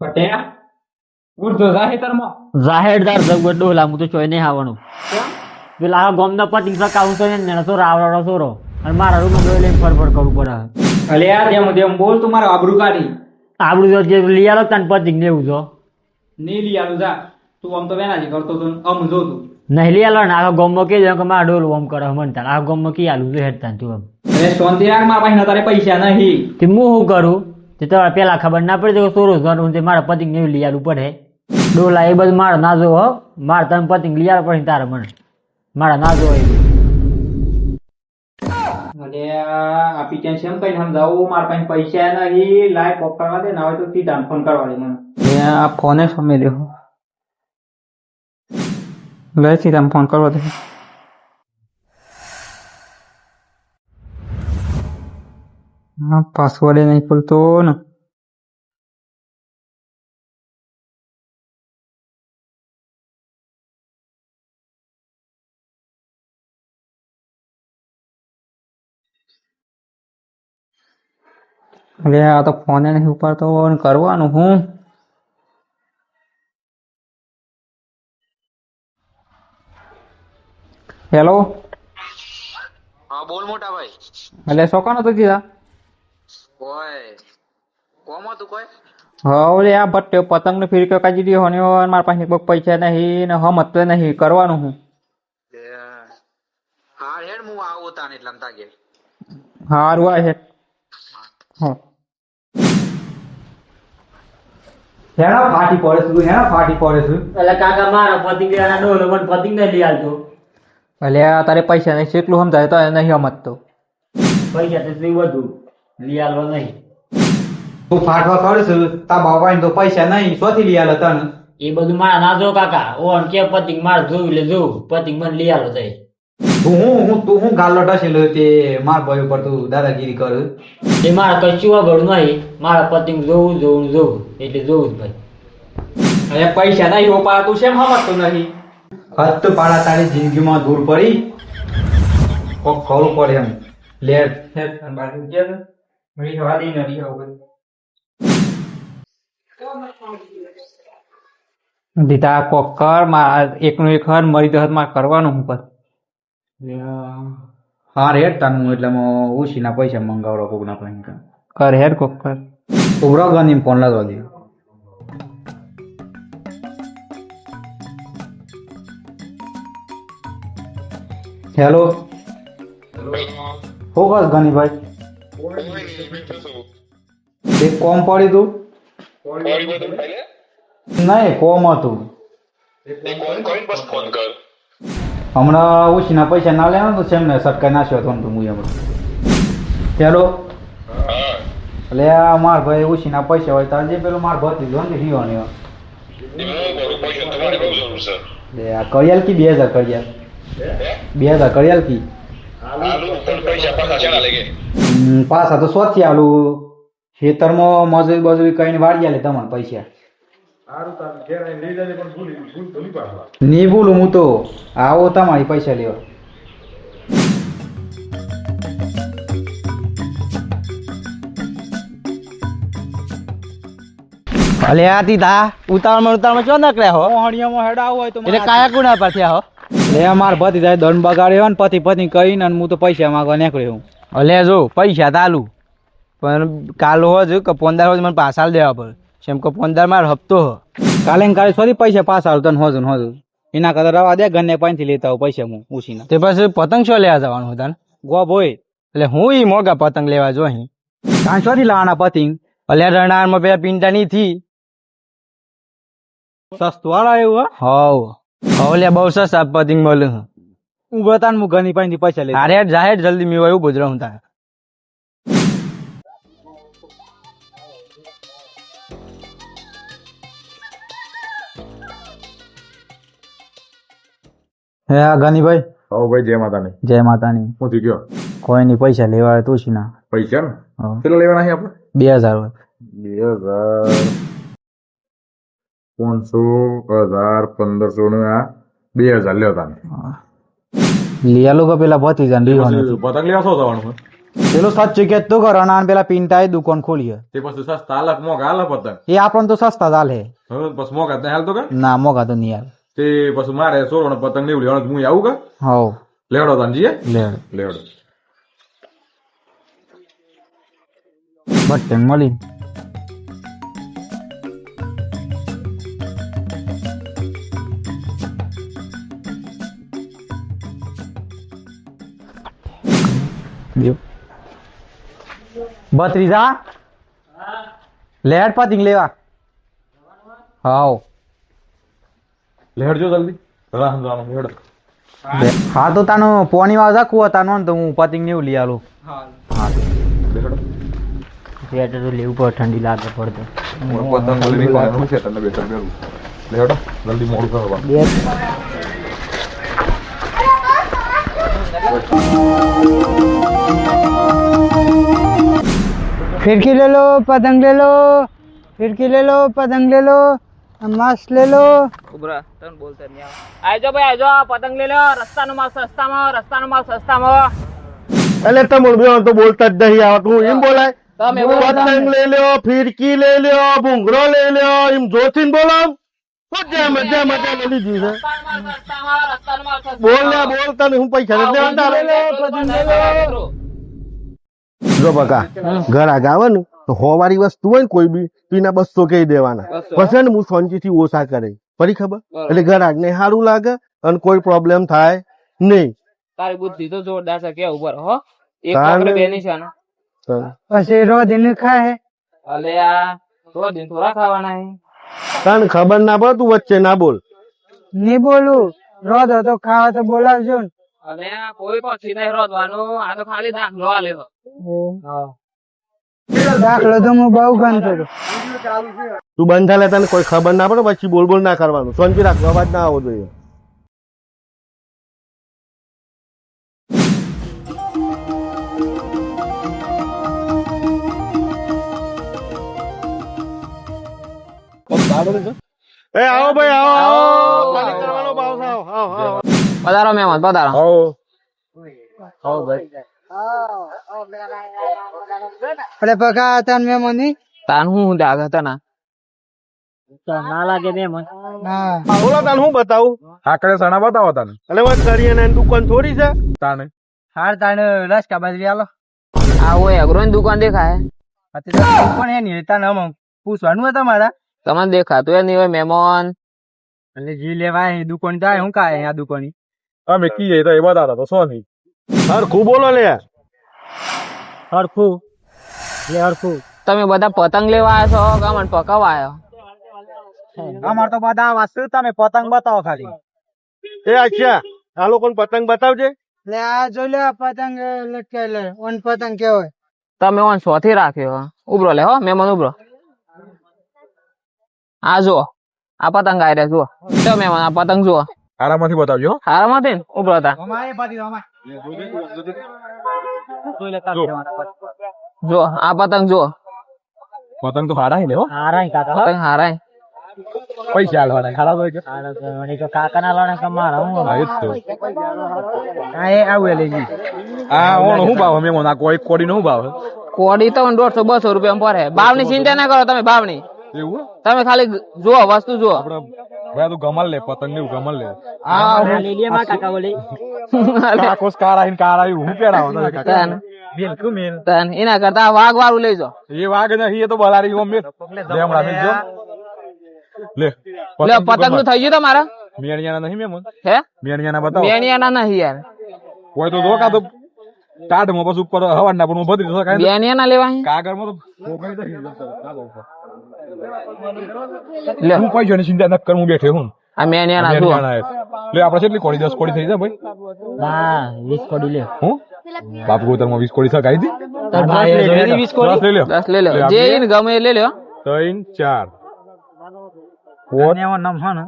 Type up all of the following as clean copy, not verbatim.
પટ્યા ઉડતો જાહેતરમાં જાહેરદાર જગત ડોલા હું તો ચોય નહીં આવવાનું પેલા ગોમના પતિંગ સકાવું તો ને તો રાવડો સોરો અને મારા રૂમ લઈને ફરફર કરવું પડે. અલે આ જેમ બોલ તું મારો આબરૂ કાઢી. આપણું જો જે લઈ આલો તને પતિંગ ને એવું જો નહીં લઈ આલું જા તું આમ તો વેનાજી કરતો તો આમ જોતું. નહીં લઈ આલો ને આખા ગોમમાં કહી દે કે મારા ડોલ ઓમ કરે મનતા આખા ગોમમાં કી આલું જો હેડતા તું એમ. અરે શાંતિ રાખ મારા પાસે તારે પૈસા નહીં. તે હું શું કરું તે તમારે પેલા ખબર ના પડી કે સોરો કરું તે મારા પતિંગ ને લઈ આલું પડે ડોલા એ બધું મારે ના જો મારે તમે પતિંગ લઈ આલો પડે તારે મને મારા ના જો અલે આપી ત્યાં કેમ કઈ સમજાવું મારા પાસે પૈસા નહીં લાય પોપ કરવા દે ના હોય તો સીધા ફોન કરવા દે મને. આ ફોને સમય દેવો લે સીધા ફોન કરવા દે. હા પાસવર્ડ નહીં ખુલતો ને. અરે આ તો ફોને નહીં ઉપાડતો કરવાનું હું. હેલો હા બોલ મોટા ભાઈ. એટલે શોકાનો તો દીધા ઓય કોમ હતું કોઈ? હવે આ ભટ્ટે પતંગ ને ફીરકે કાઢી દીધો ને મારા પાસે કોઈ પૈસા નહીં ને હમત નહીં કરવાનું હું. હા હેડ હું આવું તાને એટલે તાગે હારું આ છે હેડા ફાટી પડે છું હેડા ફાટી પડે છું. એટલે કાકા મારા પતિંગ ના ડોલો મને પતિંગ નહીં લઈ આલતો. એટલે તારે પૈસા નહીં કેટલું સમજાય તો નહીં હમત તો પૈસા તો શું બધું લઈ આલવો નહીં. તું ફાટવા કરશું તા બાબા તો પૈસા નહીં શોથી લઈ આલે તને. એ બધું મારા ના જો કાકા ઓન કે પતિંગ મારે જોયું એટલે જોવું પતિંગ મને લઈ આલો થાય. તું હું ગાલો ટસેલો તે માર ભાઈ ઉપર તું દાદાગીરી કર. એ મારે કશું વગર નહીં મારા પતિંગ જોવું એટલે જોવું જ ભાઈ. અરે પૈસા નહીં રોપા તું શેમ સમજતું નહીં. હદ તો પાડા તારી જિંદગીમાં દૂર પડી કોક ખરું પડે એમ લેટ દીધા કોક કર એકનું એક હર મરી તો મારે કરવાનું હું પર. હા રેડ તાનું એટલે ઉછીના પૈસા મંગાવડો કોક ના પાસે કર હેડ કોક કર ઉભરો ગની ફોન લાગવા દે. હેલો હો કર ગનીભાઈ એક કોમ પડી તું નહીં કોમ હતું હમણાં ઉછીના પૈસા ના લેવા તો સેમને સટકા નાખ્યો હતો તું હું એમ. હેલો એટલે આ માર ભાઈ ઉછીના પૈસા હોય તાર જે પેલું માર ભરતી જો ને રીવા ને આ કરિયાલ કી 2000 કરિયાલ 2000 કરિયાલ કી પાછા તો સોથી આલું ખેતરમાં મજૂરી બજૂરી કઈને વાળી આલે તમને પૈસા નહીં બોલું હું તો આવો તમારી પૈસા લેવા. અલે આ તીધા ઉતાવળમાં ચો નકળ્યા હો મોહણીયામાં હેડા હોય તો એટલે કાયા ગુના પર થયા હો. લે માર ભતી જાય દંડ બગાડ્યો ને પતિ પત્ની કરીને હું તો પૈસા માંગવા નીકળ્યો. અલે જો પૈસા તાલું પણ કાલ હો જ કે 15 મને પાછા દેવા પડે જેમ કે 15 માર હપ્તો હો કાલે ને કાલે સોરી પૈસા પાછા આવ તને હોજુ એના કરતા રવા દે ઘરને પાણીથી લેતા આવું પૈસા હું ઉછીના. તે પછી પતંગ શું લેવા જવાનું હતા ને ગો ભોય એટલે હું ઈ મોગા પતંગ લેવા જો અહીં કાં સોથી લાવવાના પતિંગ અલે રણારમાં પેલા પિંટા ની થી સસ્તું વાળા એવું હવ લે બહુ સસ્તા પતંગ મળે હું બતાન હું ઘરની પાણીથી પૈસા લે. અરે જાહેર જલ્દી મેં એવું ગુજરા હું તારે હે આ ગનીભાઈ આવો ભાઈ જય માતાની. જય માતાની. હું થઈ ગયો કોઈ નહીં પૈસા લેવા આવે તું ના પૈસા ને કેટલા લેવાના છે આપણે? 2000 હોય 2000 500 1000 1500 ને આ 2000 લેતા લઈ આલો કે પેલા પતી જાય પતંગ લેવા શું થવાનું? પેલો સાચું કે તું કરો અને પેલા પિંટાએ દુકાન ખોલી હે. તે પછી સસ્તા હાલક મોંઘા હાલે પતંગ એ આપણને તો સસ્તા ચાલે. હવે પછી મોંઘા ત્યાં હાલતો કે ના મોઘા તો નહીં યાર. તે પછી મારે સોળો પતંગ લેવડી હું આવું કે હવ લેવડો તાનજી લે લેવડો બસ મળી. બત્રીજા લેટ પતિંગ લેવા. હાવ લેવડજો જલ્દી રાહ જવાનું લેવડો હા તો તાનો પોની વાવ જાકુ તાનો ને તો હું પતિંગ ને એવું લઈ આલું. લેવડો સ્વેટર તો લેવું પડે ઠંડી લાગે પડતો. પતંગ લેવી કોણ છે તમને બેટર બેરું લેવડો જલ્દી મોડું કરવા खिड़की ले लो पतंग ले लो खिड़की ले लो पतंग ले लो मास्क ले लो આજો ભાઈ આજો પતંગ લઈ લો. રસ્તાનો માલ સસ્તામાં. એટલે તમે તો બોલતા જ નહીં આવતું એમ બોલાય. પતંગ લઈ લ્યો, ફિરકી લઈ લ્યો, ભૂંગળો લઈ લ્યો, એમ જોથી બોલો. મજા લીધી છે. બોલ તને હું પૈસા નથી દેવાના. જો બકા ઘર આગળ આવે ને તો હોવારી વસ્તુ હોય ને કોઈ બી પીના 200 કહી દેવાના. પછી ને હું સોનજી થી ઓછા કરે ફરી ખબર એટલે ઘર આગને સારું લાગે અને કોઈ પ્રોબ્લેમ થાય નહીં. તારી બુદ્ધિ તો જોરદાર છે કે ઉપર હો એક તારે- આપણે બેની છે ને પછી रोज दिन खाए અલે આ થોડા દિન થોડા ખાવાના હે તને ખબર ના પડે તું વચ્ચે ના બોલ. नहीं बोलू रोज हो तो खाओ तो बोला जो અલે આ કોઈ પક્ષી નહીં રોધવાનું આ તો ખાલી દાખલો આલે છે. दाखलो तो मैं बहु गन करूँ તું બંધ થાય તને કોઈ ખબર ના પડે પછી બોલ ના કરવાનું. શાંતિ રાખો અવાજ ના આવવો જોઈએ. એ આવો ભાઈ આવો પાણી કરવાનો ભાવ છે. આવો પધારો મહેમાન પધારો अरे पका था मैं मनी તાન હું દાગ હતા ના ના લાગે ને મન. हाँ બોલો તને હું બતાવું આકડે સણા બતાવો તને એટલે વાત કરીએ ને એની દુકાન થોડી છે. તાને હાર તાણ રસ કા બાજરી આલો. આ ઓય અગ્રોની દુકાન દેખાય અત્યારે પણ હે નહીં તાને આમ પૂછવાનું હતા મારા તમને દેખાતું એ નહીં હોય મહેમાન એટલે જી લેવાય એ દુકાન જાય હું કાય આ દુકાની અમે કી જઈ તો એ બતાતા તો સોની હરખું બોલો લે. હરખું લે હરખું. તમે બધા પતંગ લેવા આવ્યા છો કે મને પકાવવા આવ્યો અમાર તો બધા વાસ્તુ તમે પતંગ બતાવો ખાલી. એ અચ્છા આ લોકોને પતંગ બતાવજે. ले आ जो ले पतंग लटके ले उन पतंग क्या हो તમે ઓન સોથી રાખ્યો ઉભરો લે હો મહેમાન ઉભરો આ જુઓ આ પતંગ આવી રહ્યા જુઓ તો મહેમાન આ પતંગ જુઓ આરામથી બતાવજો હો. હારામાં હતી ને ઉભરો હતા અમારે પાટી દો અમારે જો આ પતંગ જુઓ પતંગ તો હારા હે લે હો હારાય કાકા પતંગ હારાય પૈસા આલવાના ખાડા તો કે હારા કાકા ના લાવને કમારા હું હા એ જ તો આ એ આવું લઈ ગઈ આ ઓણ હું ભાવ મેમો ના કોઈ કોડી નો ભાવ કોડી તો 150-200 રૂપિયા પડે ભાવની ચિંતા ના કરો તમે ભાવની એવું તમે ખાલી જુઓ વસ્તુ જુઓ આપડે ભાઈ તું ગમલ લે પતંગ ને ગમલ લે લઈ લે માં કાકા બોલે. કાકોસ કાર આઈને કાર આવ્યું હું પેરાવો તો કાકા તાન બિલકુલ મેલ તાન એના કરતા વાઘ વાળું લઈ જાઓ એ વાગ નહીં એ તો બલારી ઓમ મેલ લે હમણાં મેલ જો લે લે પતંગ નું થઈ ગયું તમારા મેણિયાના નહીં મેમો હે મેણિયાના બતાવો બેનિયાના નહીં યાર કોઈ તો જો કા તો ટાઢ માં બસ ઉપર હવાના પણ ભદ્રી તો કાઈ બેનિયાના લેવા હે? કાગળ માં તો પોકળી દે લે હું પૈસા ની ચિંતા ન કર હું બેઠે હું આ મેનિયાના જુઓ મેણિયાના લે આપણે કેટલી કોડી 10 કોડી થઈ જાય ભાઈ ના 20 કોડી લે. હું બાપ ગોતર માં 20 કોડી સગાઈ દી તાર ભાઈ લઈ લે 20 કોડી. 10 લઈ લ્યો 10 લઈ લો જે એને ગમે એ લઈ લો 3 4 એવો નામ છે ને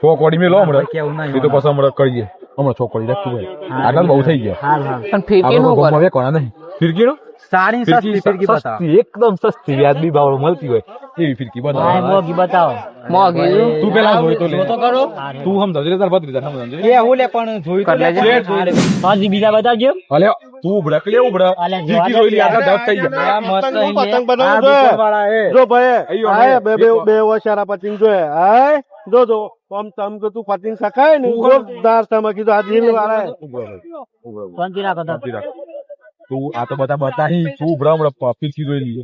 6 કોડી મેલો હમણાં કેવું નહીં એ તો પછી હમણાં કરીએ હમણાં 6 કોડી રાખતું ભાઈ આગળ બહુ થઈ ગયા હાર હાર. પણ ફીરકી નું આપણે ઉપર ગમવા વેકવાના નહીં ફિરકી નો સારી સસ્તી ફિરકી બતાવો. સસ્તી, એકદમ સસ્તી વ્યાજબી ભાવ મળતી હોય એવી ફિરકી હા, બતાવો. મોંઘી બતાવો. મોંઘી તું પેલા જોઈ તો લે. કરો. તું સમજાવજે તાર ભત્રીજા સમજાવજે. એ હું લે પણ જોઈ તો લે. પાંચી બીજા બતાવજો. અલે તું ઉભરા કે ઉભરા અલે, ફિરકી જોઈ લી આટલા ધબ થઈ ગયા. પતંગ બનાવું જોઈએ. જો ભાઈ આય બે ઓછારા પતંગ જોઈએ. આય જો આમ તમ કે તું પતંગ સકાય ને જોરદાર તમે કીધું આ દિલ વાળા શાંતિ રાખો તો. તું આ તો બધા બતાહી તું ઉભરા હમણાં ફિરકી જોઈ લઈએ.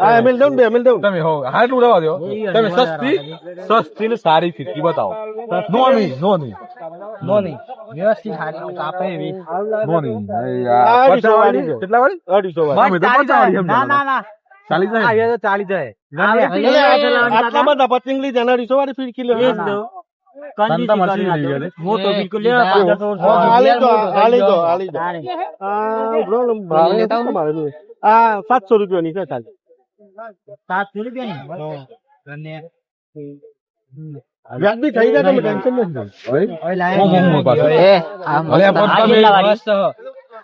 આ એમએલ દઉં ને એમએલ દઉં તમે હો હાટલું રહેવા દો. તમે સસ્તી ને સારી ફિરકી બતાવો. નોની વ્યવસ્થિત હારી આપે એવી. નોની અઢીસો વાળી છે. કેટલા વાળી? 250 વાળી. અમે તો 50 વાળી સમજાવવાના. ના ચાલી જાય. આ તો ચાલી જાય. આટલા બધા પતંગ લીધા ને 250 વાળી ફિરકી લે. કંજૂસી તમારે કરી શી નાખો. લઈ મોટો બિલકુલ લેવા 1500. આલી દો તારે. આ 700 રૂપિયાની છે ખાલી. 700 રૂપિયાની. વ્યાજબી થઈ જાય તમે ટેન્શન નથી.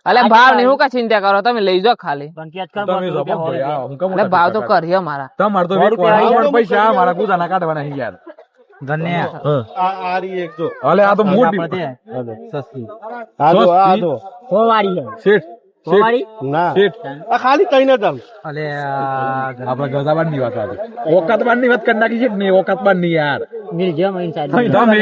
અલે ભાવ ની હું કા ચિંતા કરો, તમે લઈ જાઓ ખાલી. પણ કેચ કર તમે 500 રૂપિયા હોય. એટલે ભાવ તો કરીએ મારા. તમારે તો વેચવાના પણ પૈસા મારા ગુજાના કાઢવાના છે યાર. ધન્ય આ રી એક જો. અલે આ તો મોટી સસ્તી. આ જો આ જો. 100 વાળી છે. શેઠ 100 વાળી. ના શેઠ આ ખાલી 3000. અલે આપડે ગજાબાદ ની વાત હતી. ઓકાત બાદ ની વાત કરી નાખી છે ને ઓકાત બાદ ની યાર. મિલ જેમ ઇનસાઇડ. તમે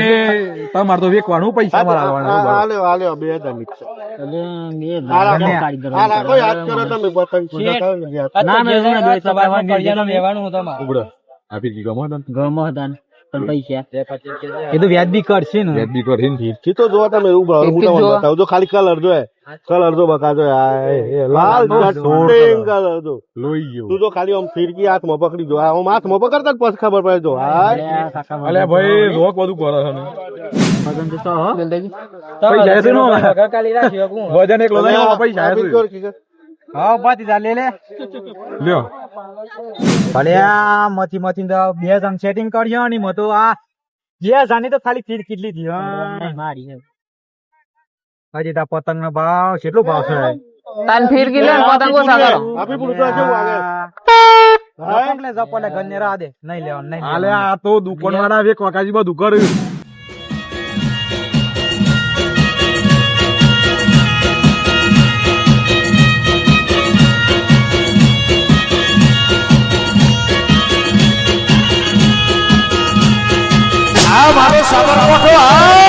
તમારે તો વેચવાનું પૈસા મારા આવવાના. આલ્યો 2000 ની છે. એટલે બે આ ભાવ રાખો. કાઢી દો. આ રાખો યાદ કરો તમે પતંગ પૂજા કરો ને યાદ. ના મેં તમને 200 લેવાનું ઉભરો આ ફિરકી ગમો તને? ગમો હતા ને. પણ પૈસા એ તો વ્યાજબી કરશે ને. વ્યાજબી કરી ને ફિરકી તો જો તમે એવું ભાવ હું તમને બતાવું. જો ખાલી કલર જોઈએ. કલર જો બકા જો લાલ ચટણી કલર જો. લોહી ગયો. તું જો ખાલી આમ ફિરકી હાથમાં પકડી જો. આમ હાથમાં પકડતા જ પછી ખબર પડે જો. અલે ભાઈ રોક બધું કરે છે ને. પૈસા છે નો વજન એકલો નહીં આમાં પૈસા છે. હા બાતી લે લે. લ્યો ભલે આ મથી તો 2 જણ સેટિંગ કર્યો ને મો તો આ 2 જણ તો ખાલી ફીર કેટલી થી. મારી છે. હજી તા પતંગ નો ભાવ કેટલો ભાવ છે? તાન ફિરકી લે ને પતંગ ઓછા કરો. આપી પૂરું તો કેવું આગળ. જપલે ગન્ને રા દે નહીં લેવાનું નહીં. આલે આ તો દુકાન વાળા વેક વકાજી બધું કર્યું. આ મારો સાબરકોઠો આ